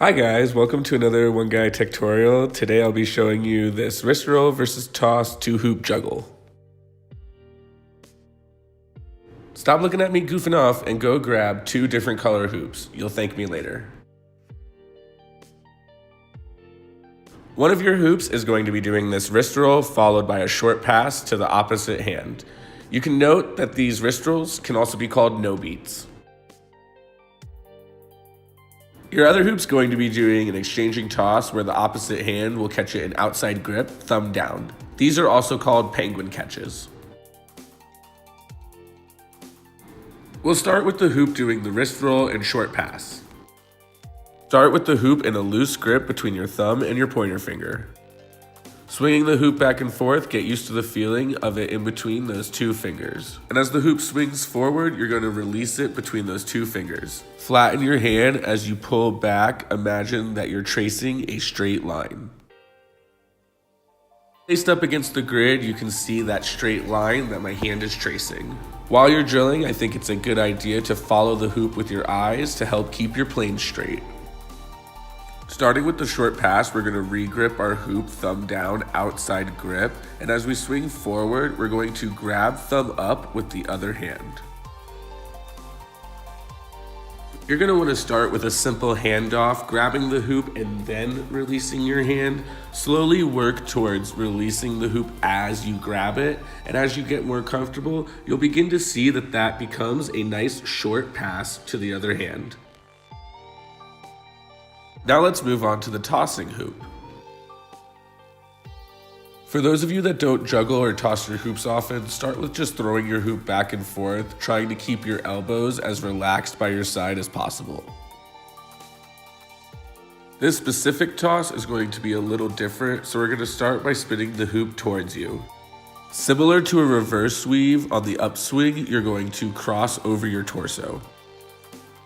Hi guys, welcome to another One Guy Tech tutorial. Today I'll be showing you this wrist roll versus toss 2-hoop juggle. Stop looking at me goofing off and go grab 2 different color hoops. You'll thank me later. One of your hoops is going to be doing this wrist roll followed by a short pass to the opposite hand. You can note that these wrist rolls can also be called no beats. Your other hoop's going to be doing an exchanging toss where the opposite hand will catch it in outside grip, thumb down. These are also called penguin catches. We'll start with the hoop doing the wrist roll and short pass. Start with the hoop in a loose grip between your thumb and your pointer finger. Swinging the hoop back and forth, get used to the feeling of it in between those 2 fingers. And as the hoop swings forward, you're going to release it between those 2 fingers. Flatten your hand as you pull back. Imagine that you're tracing a straight line. Placed up against the grid, you can see that straight line that my hand is tracing. While you're drilling, I think it's a good idea to follow the hoop with your eyes to help keep your plane straight. Starting with the short pass, we're going to re-grip our hoop thumb down outside grip, and as we swing forward, we're going to grab thumb up with the other hand. You're going to want to start with a simple handoff, grabbing the hoop and then releasing your hand. Slowly work towards releasing the hoop as you grab it, and as you get more comfortable, you'll begin to see that becomes a nice short pass to the other hand. Now let's move on to the tossing hoop. For those of you that don't juggle or toss your hoops often, start with just throwing your hoop back and forth, trying to keep your elbows as relaxed by your side as possible. This specific toss is going to be a little different, so we're going to start by spinning the hoop towards you. Similar to a reverse sweep, on the upswing, you're going to cross over your torso.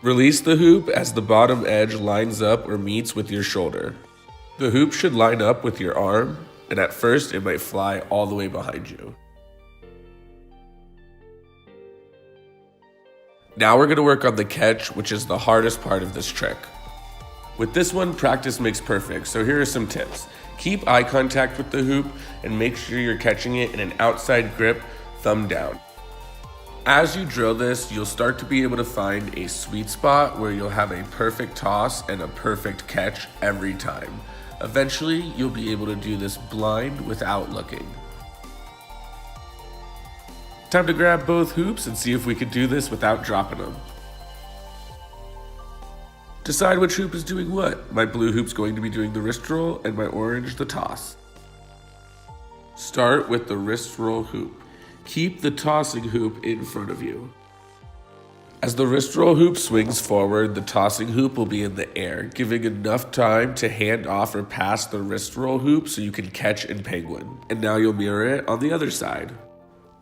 Release the hoop as the bottom edge lines up or meets with your shoulder. The hoop should line up with your arm, and at first it might fly all the way behind you. Now we're going to work on the catch, which is the hardest part of this trick. With this one, practice makes perfect, so here are some tips. Keep eye contact with the hoop and make sure you're catching it in an outside grip, thumb down. As you drill this, you'll start to be able to find a sweet spot where you'll have a perfect toss and a perfect catch every time. Eventually, you'll be able to do this blind without looking. Time to grab both hoops and see if we can do this without dropping them. Decide which hoop is doing what. My blue hoop's going to be doing the wrist roll and my orange the toss. Start with the wrist roll hoop. Keep the tossing hoop in front of you. As the wrist roll hoop swings forward, the tossing hoop will be in the air, giving enough time to hand off or pass the wrist roll hoop so you can catch in penguin. And now you'll mirror it on the other side.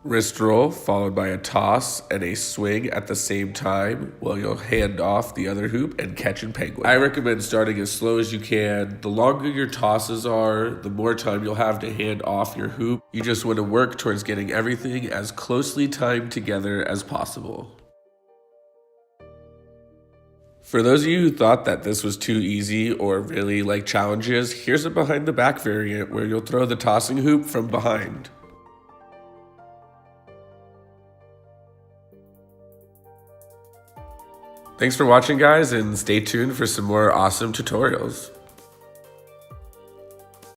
Wrist roll followed by a toss and a swing at the same time while you'll hand off the other hoop and catch in penguin. I recommend starting as slow as you can. The longer your tosses are, the more time you'll have to hand off your hoop. You just want to work towards getting everything as closely timed together as possible. For those of you who thought that this was too easy or really like challenges, here's a behind the back variant where you'll throw the tossing hoop from behind. Thanks for watching, guys, and stay tuned for some more awesome tutorials.